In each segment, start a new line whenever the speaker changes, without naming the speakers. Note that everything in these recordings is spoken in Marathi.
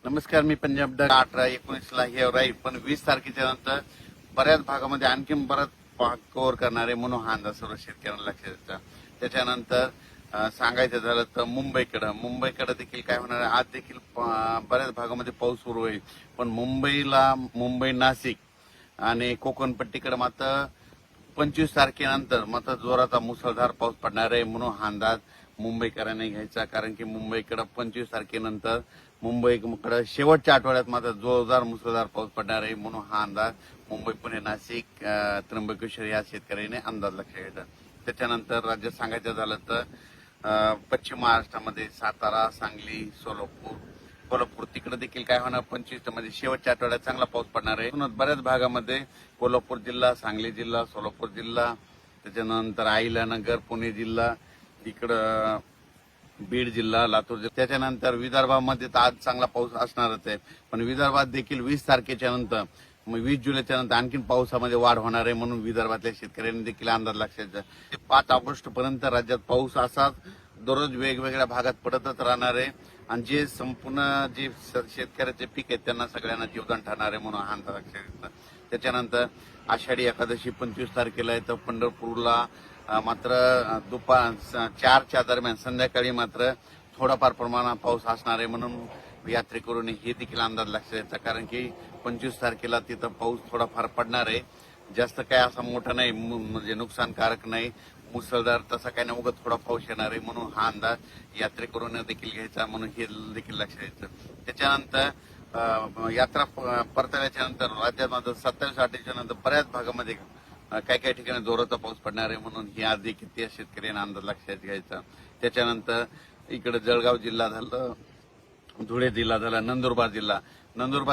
नमस्कार, मी पंजाब डग 18-19 ला हे राहील, पण 20 तारखेच्या नंतर बऱ्याच भागामध्ये आणखी बराच भाग कव्हर करणारे म्हणून हा अंदाज सर्व शेतकऱ्यांना लक्षात येतं. त्याच्यानंतर सांगायचं झालं तर मुंबईकडे देखील काय होणार आहे, आज देखील बऱ्याच भागामध्ये पाऊस सुरू होईल, पण मुंबई नाशिक आणि कोकणपट्टीकडे मात्र 25 तारखेनंतर मात्र जोराचा मुसळधार पाऊस पडणार आहे म्हणून हा अंदाज मुंबईकरांनी घ्यायचा. कारण की मुंबईकडे 25 तारखेनंतर मुंबईकडे शेवटच्या आठवड्यात मात्र जोरदार मुसळधार पाऊस पडणार आहे म्हणून हा अंदाज मुंबई, पुणे, नाशिक, त्र्यंबकेश्वर या शेतकऱ्यांनी अंदाज लक्षात घ्यायचा. त्याच्यानंतर राज्यात सांगायचं झालं तर पश्चिम महाराष्ट्रामध्ये सातारा, सांगली, कोल्हापूर तिकडे देखील काय होणार, 25 म्हणजे शेवटच्या आठवड्यात चांगला पाऊस पडणार आहे. बऱ्याच भागामध्ये कोल्हापूर जिल्हा, सांगली जिल्हा, सोलापूर जिल्हा, त्याच्यानंतर अहिल्यानगर, पुणे जिल्हा, इकडं बीड जिल्हा, लातूर जिल्हा, त्याच्यानंतर विदर्भामध्ये तर आज चांगला पाऊस असणारच आहे. पण विदर्भात देखील 20 तारखेच्या नंतर 20 जुलैच्या नंतर आणखी पावसामध्ये वाढ होणार आहे म्हणून विदर्भातल्या शेतकऱ्यांनी देखील अंदाज लक्षात घ्यायचा. 5 ऑगस्ट पर्यंत राज्यात पाऊस असाच दररोज वेगवेगळ्या भागात पडतच राहणार आहे आणि जे संपूर्ण जे शेतकऱ्याचे पीक आहेत त्यांना सगळ्यांना जीवदान ठरणार आहे म्हणून हा अंदाज लक्षात घेतला. त्याच्यानंतर आषाढी एकादशी 25 तारखेला आहे, तर पंढरपूरला मात्र दुपार 4च्या दरम्यान संध्याकाळी मात्र थोडाफार प्रमाणात पाऊस असणार आहे म्हणून यात्रेकरूंनी हे देखील अंदाज लक्षात घ्यायचा. कारण की 25 तारखेला तिथं पाऊस थोडाफार पडणार आहे, जास्त काय असा मोठा नाही, म्हणजे नुकसानकारक नाही, मुसळधार तसा काय नाही, उगाच थोडा पाऊस येणार आहे म्हणून हा अंदाज यात्रेकरूंनी देखील घ्यायचा म्हणून हे देखील लक्षात घ्यायचं. त्याच्यानंतर यात्रा परतल्याच्या नंतर राज्यात मात्र 27-28च्या नंतर बऱ्याच भागामध्ये काही ठिकाणी जोराचा पाऊस पडणार आहे म्हणून ही आज देखील त्या शेतकऱ्यांना अंदाज लक्षात घ्यायचा. त्याच्यानंतर इकडे जळगाव जिल्हा झालं, धुळे जिल्हा झाला, नंदुरबार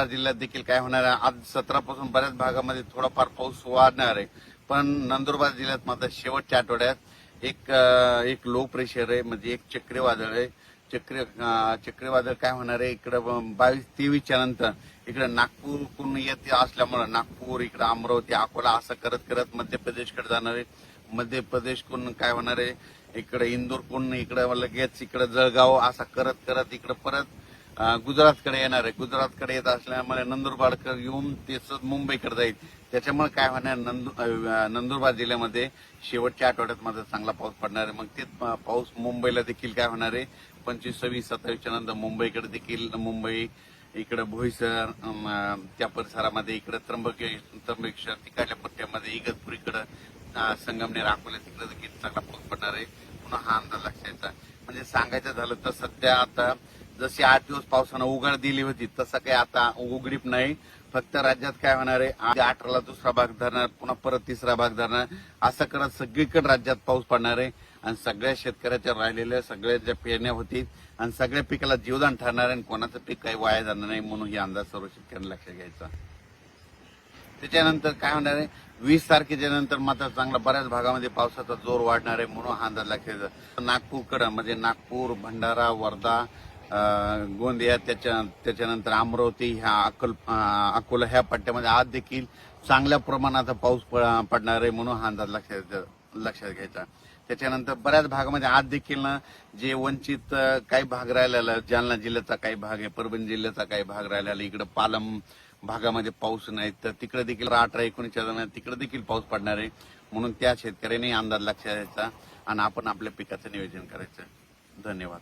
जिल्ह्यात देखील काय होणार आहे, आज 17 पासून बऱ्याच भागामध्ये थोडाफार पाऊस वाढणार आहे. पण नंदुरबार जिल्ह्यात मात्र शेवटच्या आठवड्यात एक लो प्रेशर आहे, म्हणजे एक चक्रीवादळ आहे. चक्रीवादळ काय होणार आहे, इकडे 22-23च्या नंतर इकडे नागपूरकडून येत असल्यामुळे नागपूर, इकडे अमरावती, अकोला असं करत करत मध्य प्रदेशकडे जाणार आहे. मध्य प्रदेशकडून काय होणार आहे, इकडे इंदूरकडून इकडे लगेच इकडे जळगाव असं करत करत इकडे परत गुजरातकडे येणार आहे. गुजरातकडे येत असल्यामुळे नंदुरबारकडे येऊन ते मुंबईकडे जाईल. त्याच्यामुळे काय होणार, नंदुरबार जिल्ह्यामध्ये शेवटच्या आठवड्यात मात्र चांगला पाऊस पडणार आहे. मग ते पाऊस मुंबईला देखील काय होणार आहे, 25, 26, 27च्या नंतर मुंबईकडे देखील, मुंबई इकडे बोईसर त्या परिसरामध्ये, इकडे त्र्यंबकेश्वर तिकडल्या पट्ट्यामध्ये, इगतपुरीकडे, संगमनेर, अकोला तिकडे देखील चांगला पाऊस पडणार आहे म्हणून हा अंदाज लक्षात. म्हणजे सांगायचं झालं तर सध्या आता जशी 8 दिवस पावसानं उघड दिली होती तसं काही आता उघडीप नाही. फक्त राज्यात काय होणार आहे, 18ला दुसरा भाग धरणार, पुन्हा परत तिसरा भाग धरणार, असं करत सगळीकडे राज्यात पाऊस पडणार आहे आणि सगळ्या शेतकऱ्याच्या राहिलेल्या सगळ्या ज्या पेरण्या होतील आणि सगळ्या पिकाला जीवदान ठरणार आहे आणि कोणाचं पीक काही वाया जाणार नाही म्हणून ही अंदाज सर्व शेतकऱ्यांना लक्षात घ्यायचा. त्याच्यानंतर काय होणार आहे, 20 तारखेच्या नंतर मात्र चांगला बऱ्याच भागामध्ये पावसाचा जोर वाढणार आहे म्हणून हा अंदाज लक्षात घ्यायचा. नागपूरकडे म्हणजे नागपूर, भंडारा, वर्धा, गोंदिया, त्याच्यानंतर अमरावती, अकोला ह्या पट्ट्यामध्ये आज देखील चांगल्या प्रमाणाचा पाऊस पडणार आहे म्हणून हा अंदाज लक्षात घ्यायचा. त्याच्यानंतर बऱ्याच भागामध्ये आज देखील ना जे वंचित काही भाग राहिलेला, जालना जिल्ह्याचा काही भाग आहे, परभणी जिल्ह्याचा काही भाग राहिलेला, इकडे पालम भागामध्ये पाऊस नाही, तर तिकडे देखील 18-19च्या दरम्यान तिकडे देखील पाऊस पडणार आहे म्हणून त्या शेतकऱ्यांनी अंदाज लक्षात घ्यायचा आणि आपण आपल्या पिकाचं नियोजन करायचं. धन्यवाद.